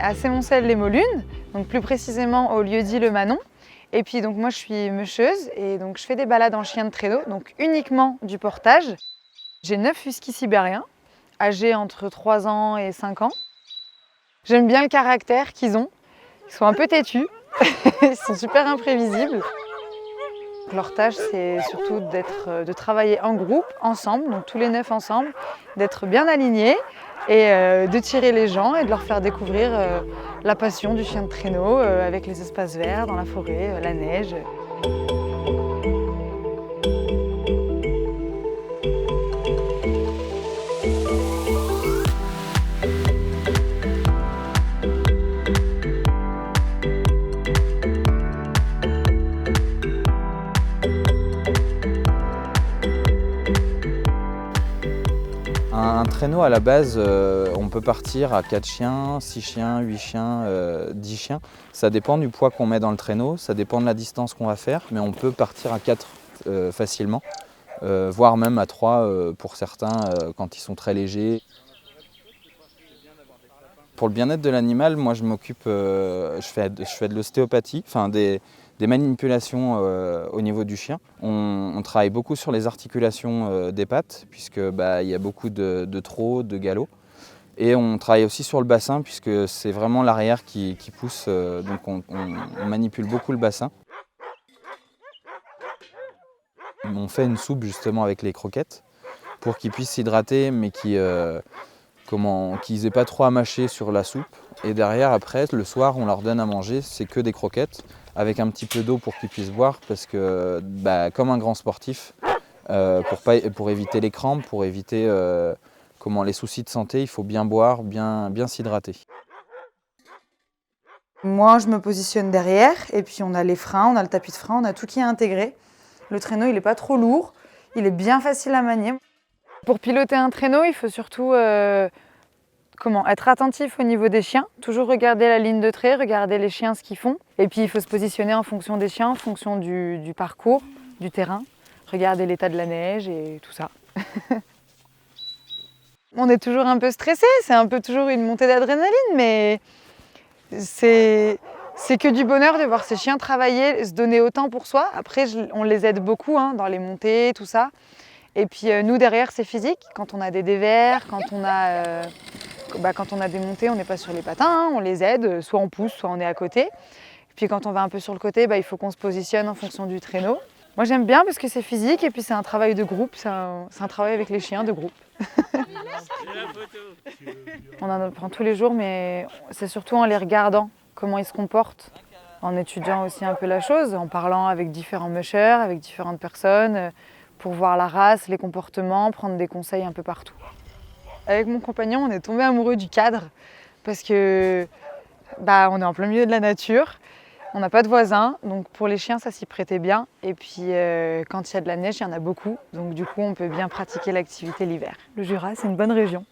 à Sémoncel-les-Molunes, donc plus précisément au lieu-dit Le Manon. Et puis donc moi je suis meucheuse et donc je fais des balades en chien de traîneau, donc uniquement du portage. J'ai 9 huskies sibériens, âgés entre 3 ans et 5 ans. J'aime bien le caractère qu'ils ont. Ils sont un peu têtus, ils sont super imprévisibles. Leur tâche, c'est surtout de travailler en groupe, ensemble, donc tous les 9 ensemble, d'être bien alignés et de tirer les gens et de leur faire découvrir la passion du chien de traîneau avec les espaces verts, dans la forêt, la neige. Un traîneau à la base, on peut partir à 4 chiens, 6 chiens, 8 chiens, 10 chiens. Ça dépend du poids qu'on met dans le traîneau, ça dépend de la distance qu'on va faire, mais on peut partir à 4 facilement, voire même à 3 pour certains quand ils sont très légers. Pour le bien-être de l'animal, moi je m'occupe, je fais de l'ostéopathie, enfin des manipulations au niveau du chien. On travaille beaucoup sur les articulations des pattes, puisque il y a beaucoup de trot, de galop. Et on travaille aussi sur le bassin, puisque c'est vraiment l'arrière qui pousse, donc on manipule beaucoup le bassin. On fait une soupe justement avec les croquettes, pour qu'ils puissent s'hydrater, mais qu'ils n'aient pas trop à mâcher sur la soupe. Et derrière, après, le soir, on leur donne à manger, c'est que des croquettes, avec un petit peu d'eau pour qu'ils puissent boire, parce que, comme un grand sportif, pour éviter les crampes, pour éviter les soucis de santé, il faut bien boire, bien s'hydrater. Moi, je me positionne derrière, et puis on a les freins, on a le tapis de frein, on a tout qui est intégré. Le traîneau, il n'est pas trop lourd, il est bien facile à manier. Pour piloter un traîneau, il faut surtout être attentif au niveau des chiens, toujours regarder la ligne de trait, regarder les chiens ce qu'ils font. Et puis il faut se positionner en fonction des chiens, en fonction du parcours, du terrain, regarder l'état de la neige et tout ça. On est toujours un peu stressé, c'est un peu toujours une montée d'adrénaline, mais c'est que du bonheur de voir ces chiens travailler, se donner autant pour soi. Après, on les aide beaucoup dans les montées, tout ça. Et puis nous, derrière, c'est physique. Quand on a des dévers, quand on a des montées, on n'est pas sur les patins, on les aide, soit on pousse, soit on est à côté. Et puis quand on va un peu sur le côté, il faut qu'on se positionne en fonction du traîneau. Moi j'aime bien parce que c'est physique et puis c'est un travail de groupe, c'est un travail avec les chiens de groupe. On en apprend tous les jours, mais c'est surtout en les regardant, comment ils se comportent, en étudiant aussi un peu la chose, en parlant avec différents mushers, avec différentes personnes, pour voir la race, les comportements, prendre des conseils un peu partout. Avec mon compagnon, on est tombé amoureux du cadre parce que on est en plein milieu de la nature, on n'a pas de voisins, donc pour les chiens ça s'y prêtait bien. Et puis quand il y a de la neige, il y en a beaucoup, donc du coup on peut bien pratiquer l'activité l'hiver. Le Jura, c'est une bonne région.